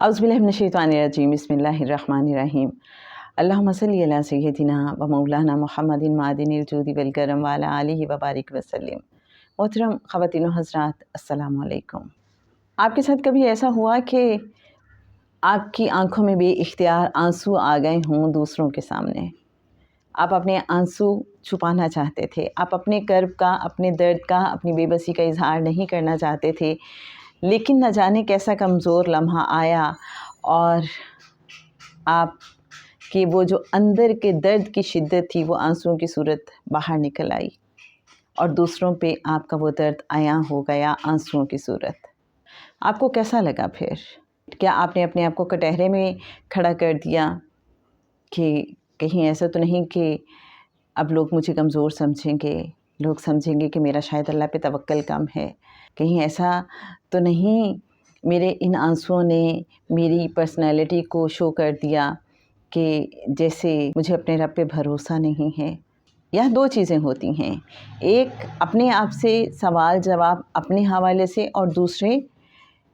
औज़ुबिल्लाहिमिनश्शैतानिर्रजीम बिस्मिल्लाहिर्रहमानिर्रहीम। अल्लाहुम्मा सल्लि अला सय्यदिना व मौलाना मुहम्मदिन मादिनिल जूदि वल करम व अला आलिहि व बारिक वसल्लम। मोहतरम ख़वातीन व हज़रात, अस्सलामु अलैकुम। आपके साथ कभी ऐसा हुआ कि आपकी आंखों में बेइख्तियार आंसू आ गए हों दूसरों के सामने? आप अपने आंसू छुपाना चाहते थे, आप अपने कर्ब का, अपने दर्द का, अपनी बेबसी का इजहार नहीं करना चाहते थे, लेकिन न जाने कैसा कमज़ोर लम्हा आया और आप कि वो जो अंदर के दर्द की शिद्दत थी वो आंसुओं की सूरत बाहर निकल आई और दूसरों पे आपका वो दर्द आया हो गया आंसुओं की सूरत। आपको कैसा लगा फिर? क्या आपने अपने आप को कटहरे में खड़ा कर दिया कि कहीं ऐसा तो नहीं कि अब लोग मुझे कमज़ोर समझेंगे, लोग समझेंगे कि मेरा शायद अल्लाह पे तवक्कल कम है, कहीं ऐसा तो नहीं मेरे इन आंसुओं ने मेरी पर्सनैलिटी को शो कर दिया कि जैसे मुझे अपने रब पे भरोसा नहीं है। यह दो चीज़ें होती हैं, एक अपने आप से सवाल जवाब अपने हवाले से, और दूसरे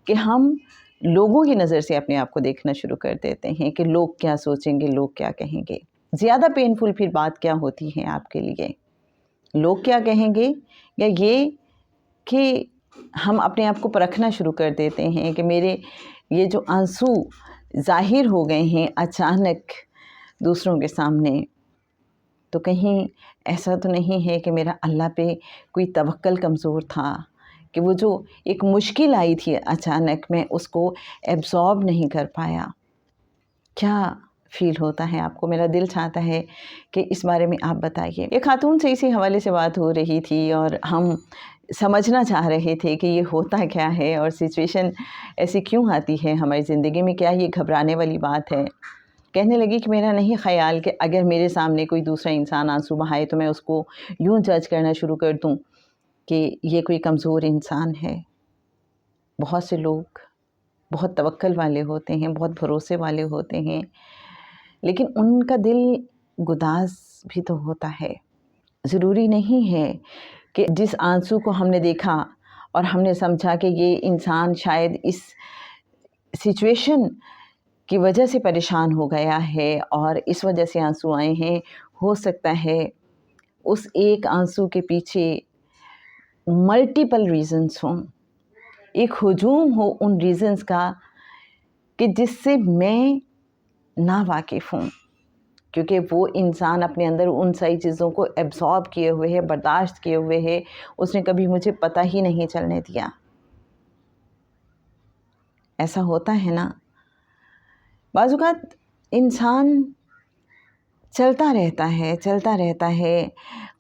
कि हम लोगों की नज़र से अपने आप को देखना शुरू कर देते हैं कि लोग क्या सोचेंगे, लोग क्या कहेंगे। ज़्यादा पेनफुल फिर बात क्या होती है आपके लिए, लोग क्या कहेंगे या ये कि हम अपने आप को परखना शुरू कर देते हैं कि मेरे ये जो आंसू ज़ाहिर हो गए हैं अचानक दूसरों के सामने, तो कहीं ऐसा तो नहीं है कि मेरा अल्लाह पे कोई तवक्कल कमज़ोर था, कि वो जो एक मुश्किल आई थी अचानक मैं उसको एब्ज़ॉर्ब नहीं कर पाया। क्या फ़ील होता है आपको? मेरा दिल चाहता है कि इस बारे में आप बताइए। एक खातून से इसी हवाले से बात हो रही थी और हम समझना चाह रहे थे कि ये होता क्या है और सिचुएशन ऐसी क्यों आती है हमारी ज़िंदगी में, क्या ये घबराने वाली बात है। कहने लगी कि मेरा नहीं ख़याल कि अगर मेरे सामने कोई दूसरा इंसान आंसू बहाए तो मैं उसको यूँ जज करना शुरू कर दूँ कि ये कोई कमज़ोर इंसान है। बहुत से लोग बहुत तवक्कल वाले होते हैं, बहुत भरोसे वाले होते हैं, लेकिन उनका दिल गुदाज़ भी तो होता है। ज़रूरी नहीं है कि जिस आंसू को हमने देखा और हमने समझा कि ये इंसान शायद इस सिचुएशन की वजह से परेशान हो गया है और इस वजह से आंसू आए हैं, हो सकता है उस एक आंसू के पीछे मल्टीपल रीज़न्स हों, एक हुजूम हो उन रीज़न्स का कि जिससे मैं ना वाकिफ़ हूँ, क्योंकि वो इंसान अपने अंदर उन सारी चीज़ों को एब्ज़ॉर्ब किए हुए है, बर्दाश्त किए हुए है, उसने कभी मुझे पता ही नहीं चलने दिया। ऐसा होता है ना, बाज़ औक़ात इंसान चलता रहता है,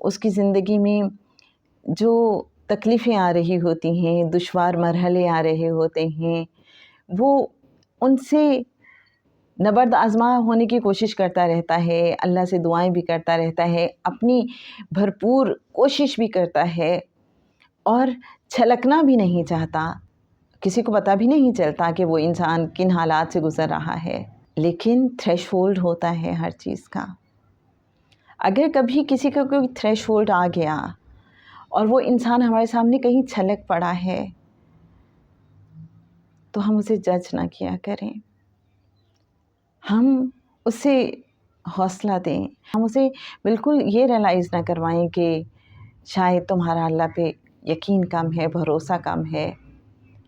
उसकी ज़िंदगी में जो तकलीफ़ें आ रही होती हैं, दुश्वार मरहले आ रहे होते हैं, वो उनसे नबर्द आज़मा होने की कोशिश करता रहता है, अल्लाह से दुआएं भी करता रहता है, अपनी भरपूर कोशिश भी करता है और छलकना भी नहीं चाहता। किसी को पता भी नहीं चलता कि वो इंसान किन हालात से गुज़र रहा है, लेकिन थ्रेशोल्ड होता है हर चीज़ का। अगर कभी किसी का कोई थ्रेशोल्ड आ गया और वो इंसान हमारे सामने कहीं छलक पड़ा है, तो हम उसे जज ना किया करें, हम उसे हौसला दें, हम उसे बिल्कुल ये रियलाइज़ ना करवाएं कि शायद तुम्हारा अल्लाह पे यकीन कम है, भरोसा कम है,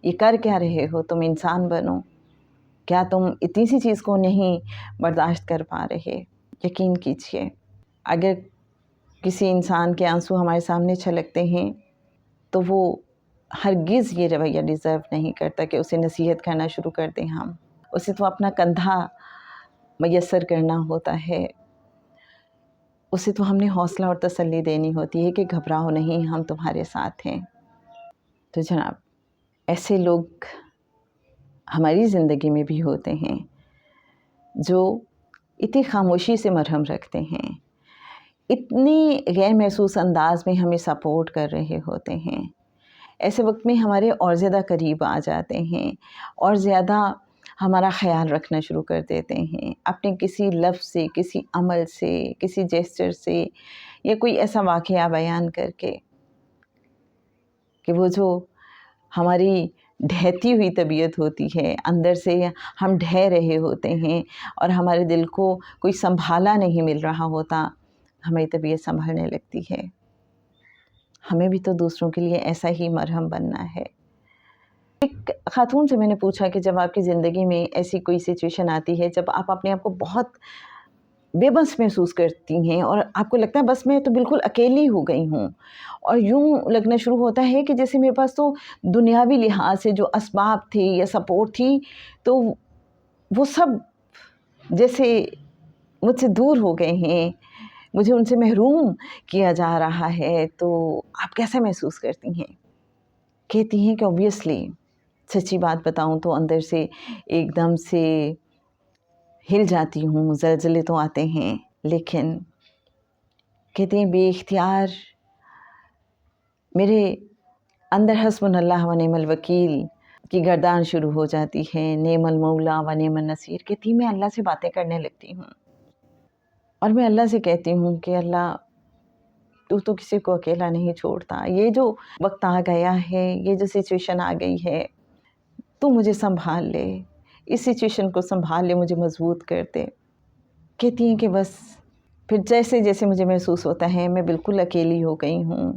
ये कर क्या रहे हो, तुम इंसान बनो, क्या तुम इतनी सी चीज़ को नहीं बर्दाश्त कर पा रहे। यकीन कीजिए, अगर किसी इंसान के आंसू हमारे सामने छलकते हैं तो वो हरगिज़ ये रवैया डिज़र्व नहीं करता कि उसे नसीहत करना शुरू कर दें हम। उसे तो अपना कंधा मयस्सर करना होता है, उसे तो हमने हौसला और तसल्ली देनी होती है कि घबराओ नहीं, हम तुम्हारे साथ हैं। तो जनाब, ऐसे लोग हमारी ज़िंदगी में भी होते हैं जो इतनी खामोशी से मरहम रखते हैं, इतनी गैर महसूस अंदाज में हमें सपोर्ट कर रहे होते हैं। ऐसे वक्त में हमारे और ज़्यादा करीब आ जाते हैं और ज़्यादा हमारा ख़याल रखना शुरू कर देते हैं, अपने किसी लफ्ज़ से, किसी अमल से, किसी जेस्चर से या कोई ऐसा वाक़या बयान करके कि वो जो हमारी ڈھہتی ہوئی طبیعت ہوتی ہے، اندر سے ہم ڈھہ رہے ہوتے ہیں اور ہمارے دل کو کوئی سنبھالا نہیں مل رہا ہوتا، ہماری طبیعت سنبھلنے لگتی ہے۔ ہمیں بھی تو دوسروں کے لیے ایسا ہی مرہم بننا ہے۔ ایک خاتون سے میں نے پوچھا کہ جب آپ کی زندگی میں ایسی کوئی سچویشن آتی ہے جب آپ اپنے آپ کو بہت بے بس محسوس کرتی ہیں اور آپ کو لگتا ہے بس میں تو بالکل اکیلی ہو گئی ہوں، اور یوں لگنا شروع ہوتا ہے کہ جیسے میرے پاس تو دنیاوی لحاظ سے جو اسباب تھے یا سپورٹ تھی تو وہ سب جیسے مجھ سے دور ہو گئے ہیں، مجھے ان سے محروم کیا جا رہا ہے، تو آپ کیسا محسوس کرتی ہیں؟ کہتی ہیں کہ اوبویسلی سچی بات بتاؤں تو اندر سے ایک دم سے ہل جاتی ہوں، زلزلے تو آتے ہیں، لیکن کہتے ہیں بے اختیار میرے اندر حسبنا اللہ و نعم الوکیل کی گردان شروع ہو جاتی ہے، نعم المولا و نعم النصیر۔ کہتی میں اللہ سے باتیں کرنے لگتی ہوں اور میں اللہ سے کہتی ہوں کہ اللہ تو کسی کو اکیلا نہیں چھوڑتا، یہ جو وقت آ گیا ہے، یہ جو سچویشن آ گئی ہے، تو مجھے سنبھال لے، اس سچویشن کو سنبھال لے، مجھے مضبوط کر دے۔ کہتی ہیں کہ بس پھر جیسے جیسے مجھے محسوس ہوتا ہے میں بالکل اکیلی ہو گئی ہوں،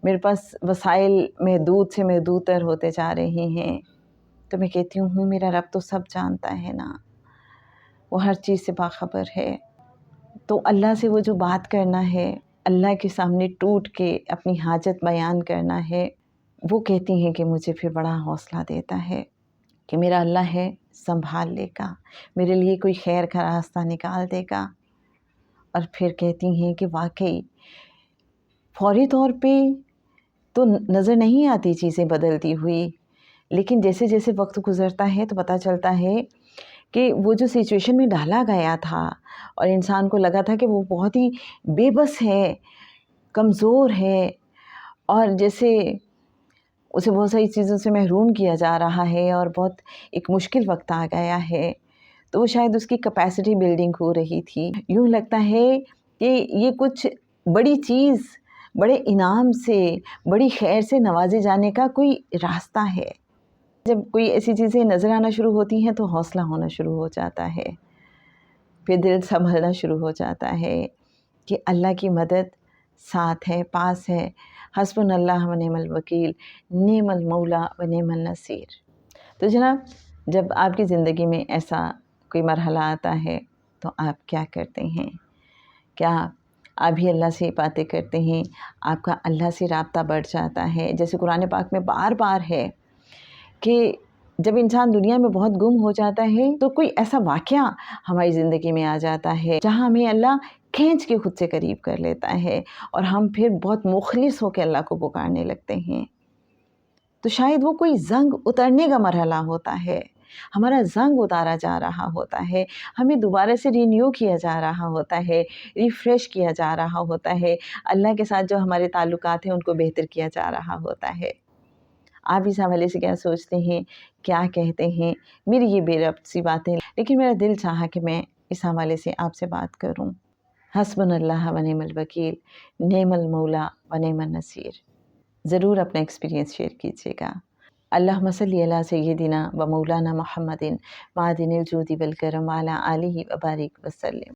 میرے پاس وسائل محدود سے محدود تر ہوتے جا رہے ہیں، تو میں کہتی ہوں میرا رب تو سب جانتا ہے نا، وہ ہر چیز سے باخبر ہے، تو اللہ سے وہ جو بات کرنا ہے، اللہ کے سامنے ٹوٹ کے اپنی حاجت بیان کرنا ہے، وہ کہتی ہیں کہ مجھے پھر بڑا حوصلہ دیتا ہے کہ میرا اللہ ہے، سنبھال لے گا، میرے لیے کوئی خیر کا راستہ نکال دے گا۔ اور پھر کہتی ہیں کہ واقعی فوری طور پہ تو نظر نہیں آتی چیزیں بدلتی ہوئی، لیکن جیسے جیسے وقت گزرتا ہے تو پتہ چلتا ہے کہ وہ جو سچویشن میں ڈالا گیا تھا اور انسان کو لگا تھا کہ وہ بہت ہی بے بس ہے، کمزور ہے، اور جیسے اسے بہت ساری چیزوں سے محروم کیا جا رہا ہے اور بہت ایک مشکل وقت آ گیا ہے، تو وہ شاید اس کی کیپیسٹی بلڈنگ ہو رہی تھی۔ یوں لگتا ہے کہ یہ کچھ بڑی چیز، بڑے انعام سے، بڑی خیر سے نوازے جانے کا کوئی راستہ ہے۔ جب کوئی ایسی چیزیں نظر آنا شروع ہوتی ہیں تو حوصلہ ہونا شروع ہو جاتا ہے، پھر دل سنبھلنا شروع ہو جاتا ہے کہ اللہ کی مدد ساتھ ہے، پاس ہے، حسبنا اللہ و نعم الوکیل، نعم المولا و نعم النصیر۔ تو جناب، جب آپ کی زندگی میں ایسا کوئی مرحلہ آتا ہے تو آپ کیا کرتے ہیں؟ کیا آپ بھی اللہ سے باتیں کرتے ہیں؟ آپ کا اللہ سے رابطہ بڑھ جاتا ہے؟ جیسے قرآن پاک میں بار بار ہے کہ جب انسان دنیا میں بہت گم ہو جاتا ہے تو کوئی ایسا واقعہ ہماری زندگی میں آ جاتا ہے جہاں ہمیں اللہ کھینچ کے خود سے قریب کر لیتا ہے اور ہم پھر بہت مخلص ہو کے اللہ کو پکارنے لگتے ہیں۔ تو شاید وہ کوئی زنگ اترنے کا مرحلہ ہوتا ہے، ہمارا زنگ اتارا جا رہا ہوتا ہے، ہمیں دوبارہ سے رینیو کیا جا رہا ہوتا ہے، ریفریش کیا جا رہا ہوتا ہے، اللہ کے ساتھ جو ہمارے تعلقات ہیں ان کو بہتر کیا جا رہا ہوتا ہے۔ آپ اس حوالے سے کیا سوچتے ہیں، کیا کہتے ہیں؟ میری یہ بے ربط سی باتیں، لیکن میرا دل چاہا کہ میں اس حوالے سے آپ سے بات کروں۔ حسبنا اللہ و نعم الوکیل، نعم المولا و نعم النصیر۔ ضرور اپنا ایکسپیرینس شیئر کیجیے گا۔ اللہم صلی علی سیدنا و مولانا محمد معدن الجود والکرم وعلی آلہ و بارک وسلم۔